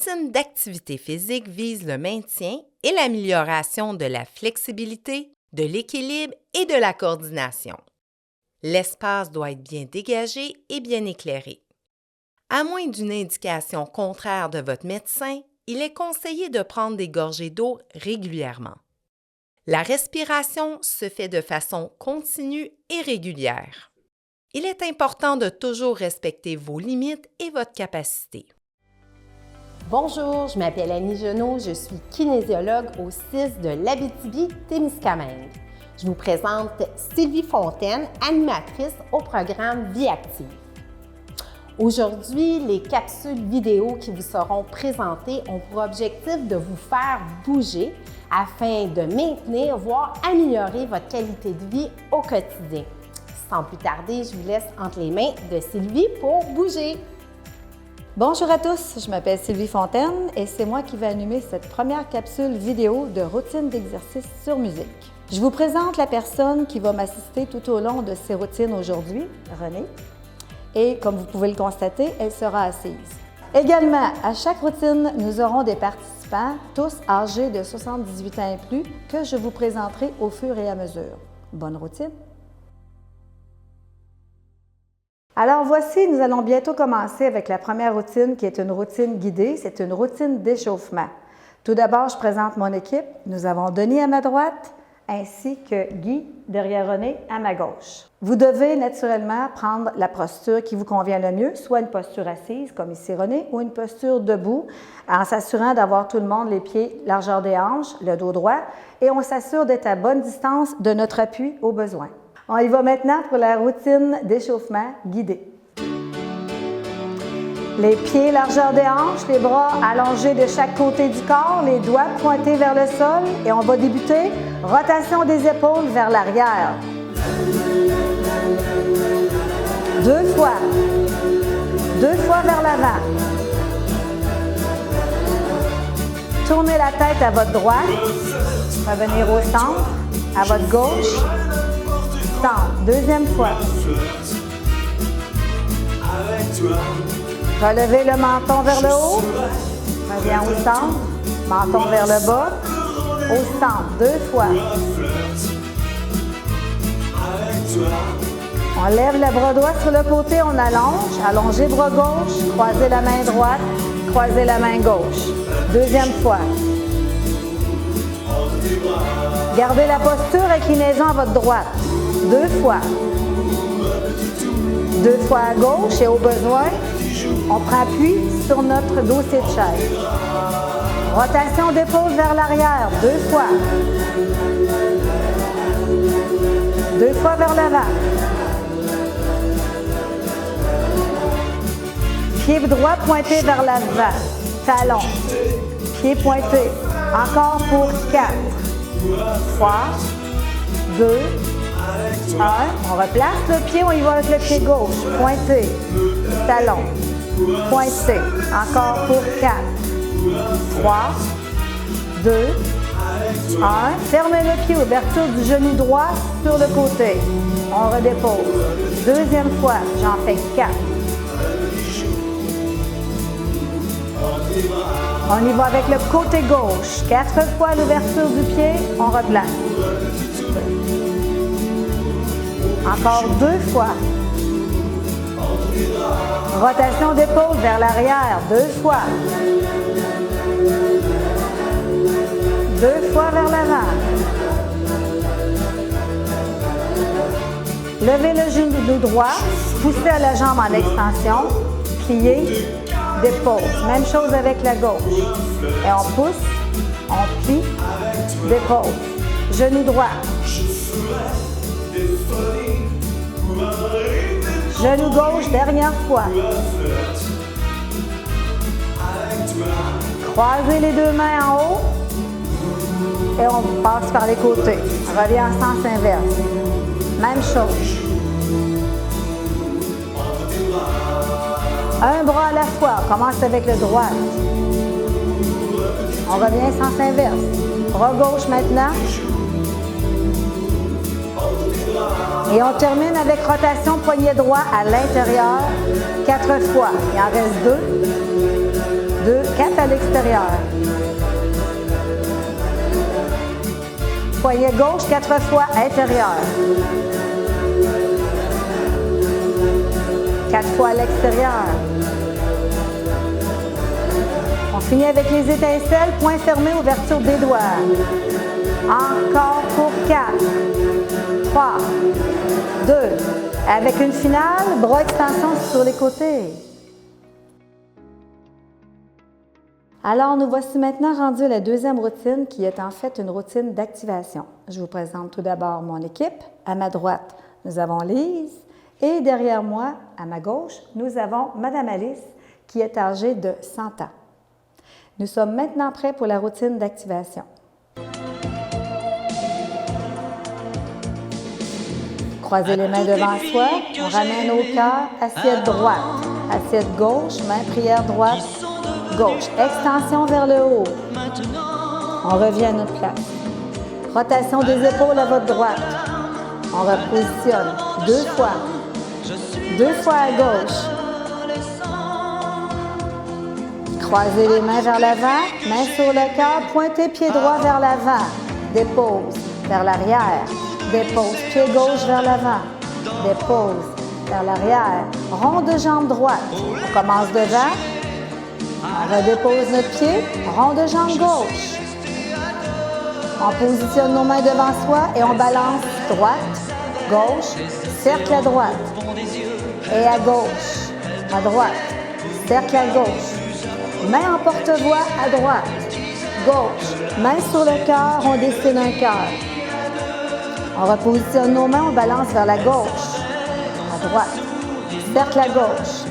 routine d'activité physique vise le maintien et l'amélioration de la flexibilité, de l'équilibre et de la coordination. L'espace doit être bien dégagé et bien éclairé. À moins d'une indication contraire de votre médecin, il est conseillé de prendre des gorgées d'eau régulièrement. La respiration se fait de façon continue et régulière. Il est important de toujours respecter vos limites et votre capacité. Bonjour, je m'appelle Annie Genot, je suis kinésiologue au CIS de l'Abitibi-Témiscamingue. Je vous présente Sylvie Fontaine, animatrice au programme Vie active. Aujourd'hui, les capsules vidéo qui vous seront présentées ont pour objectif de vous faire bouger afin de maintenir, voire améliorer votre qualité de vie au quotidien. Sans plus tarder, je vous laisse entre les mains de Sylvie pour bouger. Bonjour à tous, je m'appelle Sylvie Fontaine et c'est moi qui vais animer cette première capsule vidéo de routine d'exercice sur musique. Je vous présente la personne qui va m'assister tout au long de ces routines aujourd'hui, Renée. Et comme vous pouvez le constater, elle sera assise. Également, à chaque routine, nous aurons des participants, tous âgés de 78 ans et plus, que je vous présenterai au fur et à mesure. Bonne routine! Alors voici, nous allons bientôt commencer avec la première routine qui est une routine guidée. C'est une routine d'échauffement. Tout d'abord, je présente mon équipe. Nous avons Denis à ma droite, ainsi que Guy derrière René à ma gauche. Vous devez naturellement prendre la posture qui vous convient le mieux, soit une posture assise, comme ici René, ou une posture debout, en s'assurant d'avoir tout le monde les pieds largeur des hanches, le dos droit, et on s'assure d'être à bonne distance de notre appui au besoin. On y va maintenant pour la routine d'échauffement guidée. Les pieds largeur des hanches, les bras allongés de chaque côté du corps, les doigts pointés vers le sol et on va débuter rotation des épaules vers l'arrière. 2 fois. 2 fois vers l'avant. Tournez la tête à votre droite. Revenir au centre. À votre gauche. Centre. Deuxième fois. Relevez le menton vers le haut. Reviens au centre. Menton vers le bas. Au centre. 2 fois. On lève le bras droit sur le côté, on allonge. Allongez bras gauche. Croisez la main droite. Croisez la main gauche. Deuxième fois. Gardez la posture, inclinaison à votre droite. 2 fois. 2 fois à gauche et au besoin, on prend appui sur notre dossier de chaise. Rotation d'épaule vers l'arrière, 2 fois. 2 fois vers l'avant. Pied droit pointé vers l'avant. Talon. Pied pointé. Encore pour 4. 3. 2. 1. On replace le pied, on y va avec le pied gauche. Pointé. Talon. Pointé. Encore pour 4. 3. 2. 1. Fermez le pied, ouverture du genou droit sur le côté. On redépose. Deuxième fois, j'en fais 4. On y va avec le côté gauche. 4 fois l'ouverture du pied, on replace. Encore 2 fois. Rotation d'épaule vers l'arrière, 2 fois. 2 fois vers l'avant. Levez le genou droit, poussez à la jambe en extension, pliez, dépose. Même chose avec la gauche. Et on pousse, on plie, dépose. Genou droit. Genou gauche, dernière fois. Croisez les 2 mains en haut et on passe par les côtés. On revient en sens inverse. Même chose. Un bras à la fois. On commence avec le droit. On revient sens inverse. Bras gauche maintenant. Et on termine avec rotation poignet droit à l'intérieur 4 fois. Il en reste 2. 2, 4 à l'extérieur. Poignet gauche, 4 fois intérieur. 4 fois à l'extérieur. On finit avec les étincelles, poing fermé, ouverture des doigts. Encore pour 4, 3, 2. Avec une finale, bras extension sur les côtés. Alors, nous voici maintenant rendus à la deuxième routine qui est en fait une routine d'activation. Je vous présente tout d'abord mon équipe. À ma droite, nous avons Lise et derrière moi, à ma gauche, nous avons Madame Alice qui est âgée de 100 ans. Nous sommes maintenant prêts pour la routine d'activation. Croisez les mains devant soi, on ramène au cœur, assiette droite, assiette gauche, main prière droite, gauche. Extension vers le haut. On revient à notre place. Rotation des épaules à votre droite. On repositionne 2 fois. 2 fois à gauche. Croisez les mains vers l'avant, main sur le cœur, pointez pied droit vers l'avant. Dépose vers l'arrière. Dépose pied gauche vers l'avant. Dépose vers l'arrière. Rond de jambe droite. On commence devant. On redépose notre pied. Rond de jambe gauche. On positionne nos mains devant soi et on balance droite, gauche, cercle à droite. Et à gauche, à droite, cercle à gauche. Main en porte-voix à droite, gauche. Main sur le cœur, on dessine un cœur. On repositionne nos mains, on balance vers la gauche, à droite. Cercle à gauche.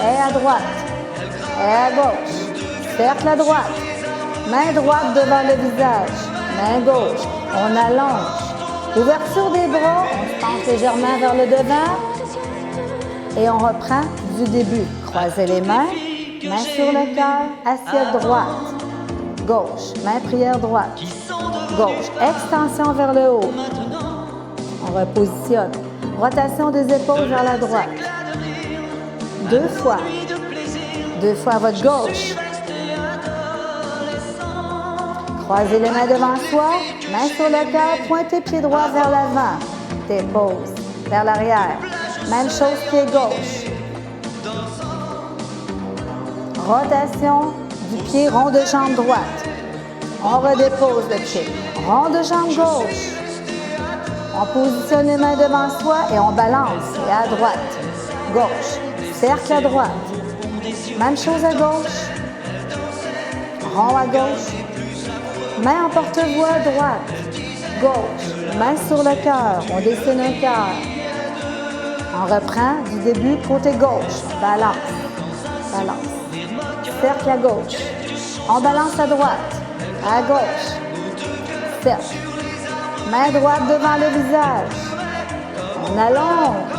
Et à droite. Et à gauche. Cercle à droite. Main droite devant le visage. Main gauche. On allonge. Ouverture des bras. On se penche légèrement vers le devant. Et on reprend du début. Croisez les mains. Main sur le cœur. Assiette droite. Gauche. Main prière droite. Gauche. Extension vers le haut. On repositionne. Rotation des épaules vers la droite. 2 fois. 2 fois à votre gauche. Croisez les mains devant soi, main sur le cœur, pointez pied droit vers l'avant. Dépose vers l'arrière. Même chose pied gauche. Rotation du pied rond de jambe droite. On redépose le pied. Rond de jambe gauche. On positionne les mains devant soi et on balance. Et à droite. Gauche. Cercle à droite. Même chose à gauche. Rond à gauche. Main en porte-voix droite. Gauche. Main sur le cœur. On dessine un cœur. On reprend du début côté gauche. Balance. Balance. Cercle à gauche. On balance à droite. À gauche. Cercle. Main droite devant le visage. On allonge.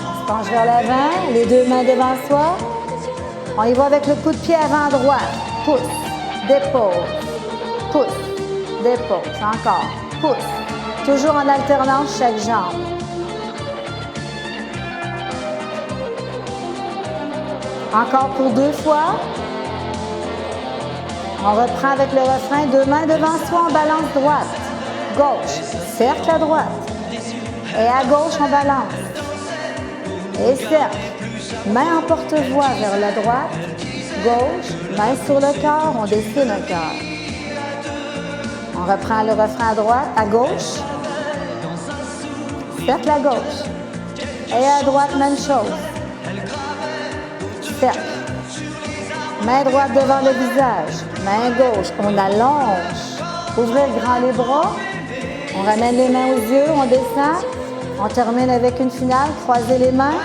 On se penche vers l'avant. Les 2 mains devant soi. On y va avec le coup de pied avant droite. Pouce. Dépose. Pouce. Dépose. Encore. Pouce. Toujours en alternance chaque jambe. Encore pour 2 fois. On reprend avec le refrain. 2 mains devant soi, on balance droite. Gauche. Cercle à droite. Et à gauche, on balance. Et cercle. Main en porte-voix vers la droite. Gauche. Main sur le cœur, on dessine un cœur. On reprend le refrain à droite, à gauche. Cercle à gauche. Et à droite, même chose. Cercle. Main droite devant le visage. Main gauche. On allonge. Ouvrez grand les bras. On ramène les mains aux yeux. On descend. On termine avec une finale. Croisez les mains.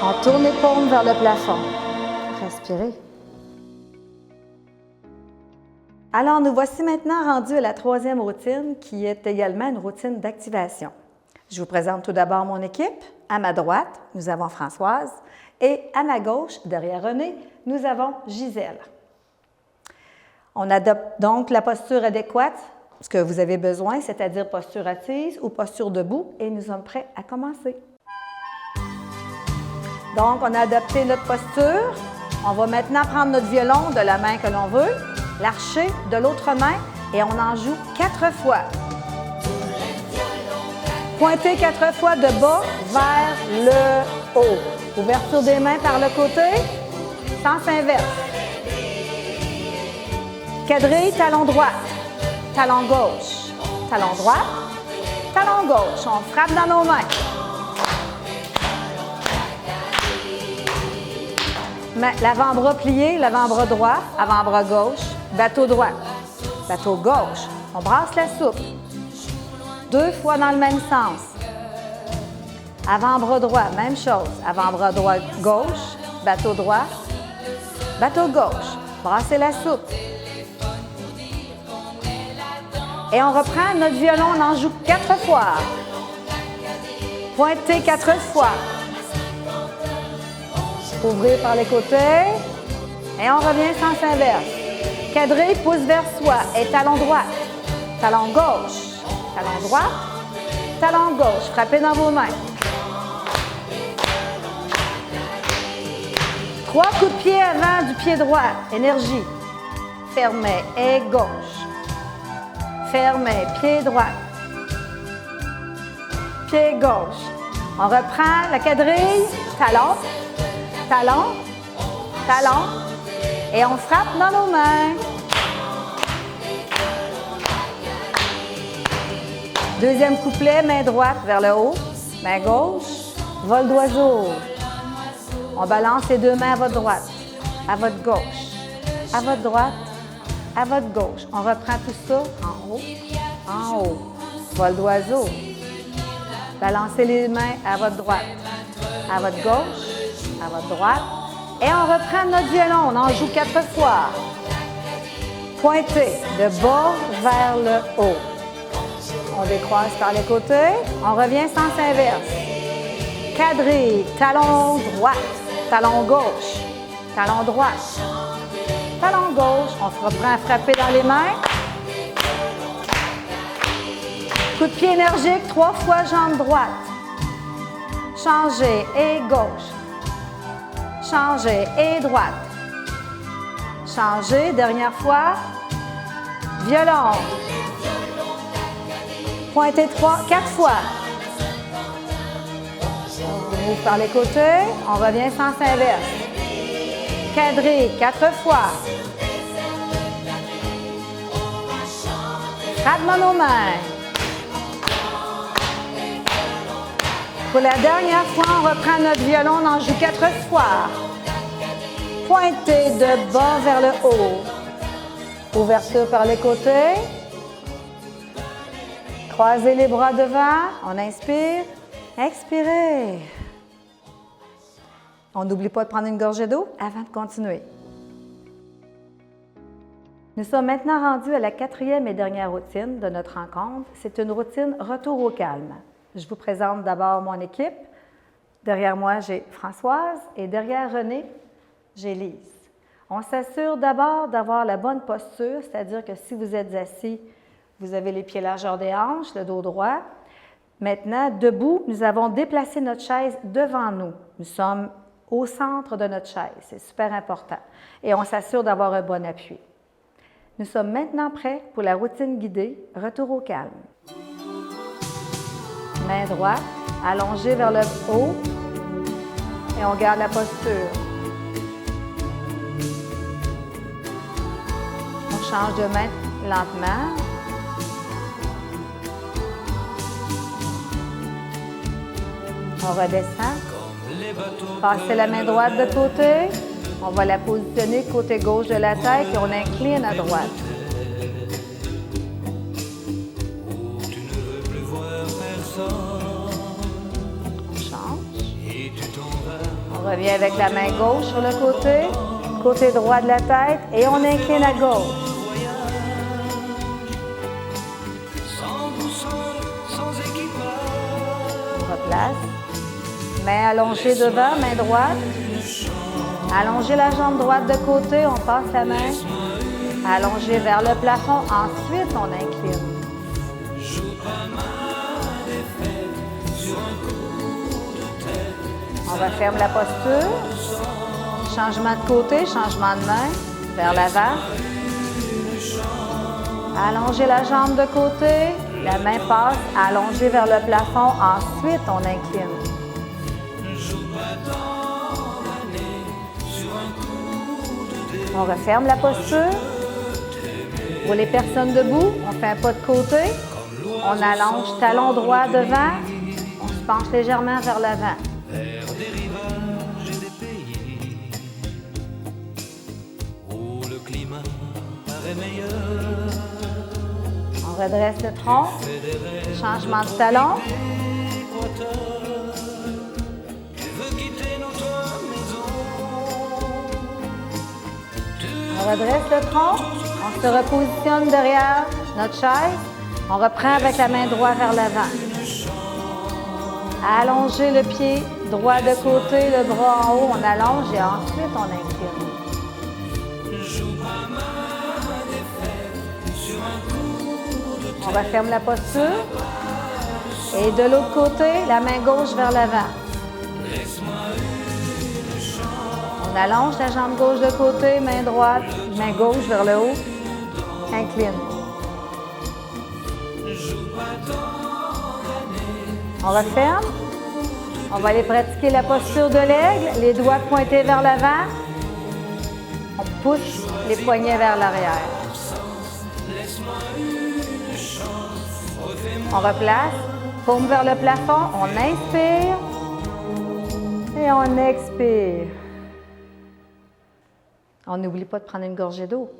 On tourne les paumes vers le plafond. Respirez. Alors, nous voici maintenant rendus à la 3e routine qui est également une routine d'activation. Je vous présente tout d'abord mon équipe. À ma droite, nous avons Françoise et à ma gauche, derrière Renée, nous avons Gisèle. On adopte donc la posture adéquate ce que vous avez besoin, c'est-à-dire posture assise ou posture debout, et nous sommes prêts à commencer. Donc, on a adapté notre posture. On va maintenant prendre notre violon de la main que l'on veut, l'archer de l'autre main, et on en joue 4 fois. Pointez 4 fois de bas vers le haut. Ouverture des mains par le côté, sens inverse. Quadrille, talon droit, talon gauche, talon droit, talon gauche. On frappe dans nos mains. L'avant-bras plié, l'avant-bras droit, avant-bras gauche, bateau droit, bateau gauche. On brasse la soupe. 2 fois dans le même sens. Avant-bras droit, même chose. Avant-bras droit gauche, bateau droit, bateau gauche. Brassez la soupe. Et on reprend notre violon, on en joue 4 fois. Pointez 4 fois. Ouvrez par les côtés. Et on revient sens inverse. Quadrille, pouce vers soi. Et talon droit. Talon gauche. Talon droit. Talon gauche. Frappez dans vos mains. 3 coups de pied avant du pied droit. Énergie. Fermez et gauche. Fermez, pied droit. Pied gauche. On reprend la quadrille. Talon. Talon, talon, et on frappe dans nos mains. Deuxième couplet, main droite vers le haut, main gauche, vol d'oiseau. On balance les 2 mains à votre droite, à votre gauche, à votre droite, à votre gauche. On reprend tout ça en haut, vol d'oiseau. Balancez les mains à votre droite, à votre gauche, à votre droite. Et on reprend notre violon. On en joue 4 fois. Pointez de bas vers le haut. On décroise par les côtés. On revient sens inverse. Quadrille, talon droit, talon gauche, talon droit, talon gauche. On se reprend à frapper dans les mains. Coup de pied énergique, 3 fois jambe droite. Changez et gauche. Changez et droite. Changez, dernière fois. Violon. Pointez 4 fois. On ouvre par les côtés. On revient sens inverse. Quadrille, 4 fois. Frappe dans nos mains. Pour la dernière fois, on reprend notre violon, on en joue 4 fois. Pointez de bas vers le haut. Ouverture par les côtés. Croisez les bras devant. On inspire. Expirez. On n'oublie pas de prendre une gorgée d'eau avant de continuer. Nous sommes maintenant rendus à la 4e et dernière routine de notre rencontre. C'est une routine retour au calme. Je vous présente d'abord mon équipe. Derrière moi, j'ai Françoise et derrière Renée, j'ai Lise. On s'assure d'abord d'avoir la bonne posture, c'est-à-dire que si vous êtes assis, vous avez les pieds largeur des hanches, le dos droit. Maintenant, debout, nous avons déplacé notre chaise devant nous. Nous sommes au centre de notre chaise, c'est super important. Et on s'assure d'avoir un bon appui. Nous sommes maintenant prêts pour la routine guidée, retour au calme. Main droite, allongée vers le haut et on garde la posture. On change de main lentement. On redescend. Passez la main droite de côté. On va la positionner côté gauche de la tête et on incline à droite. On revient avec la main gauche sur le côté droit de la tête et on incline à gauche. On replace. Main allongée devant, main droite. Allongez la jambe droite de côté, on passe la main Allongé vers le plafond. Ensuite, on incline. On referme la posture. Changement de côté, changement de main. Vers l'avant. Allongez la jambe de côté. La main passe. Allongée vers le plafond. Ensuite, on incline. On referme la posture. Pour les personnes debout, on fait un pas de côté. On allonge talon droit devant. On se penche légèrement vers l'avant. On redresse le tronc. Changement de talon. On redresse le tronc. On se repositionne derrière notre chaise. On reprend avec la main droite vers l'avant. Allongez le pied droit de côté, le bras en haut. On allonge et ensuite on incline. On referme la posture. Et de l'autre côté, la main gauche vers l'avant. On allonge la jambe gauche de côté, main droite, main gauche vers le haut. Incline. On referme. On va aller pratiquer la posture de l'aigle, les doigts pointés vers l'avant. On pousse les poignets vers l'arrière. On replace, paume vers le plafond, on inspire et on expire. On n'oublie pas de prendre une gorgée d'eau.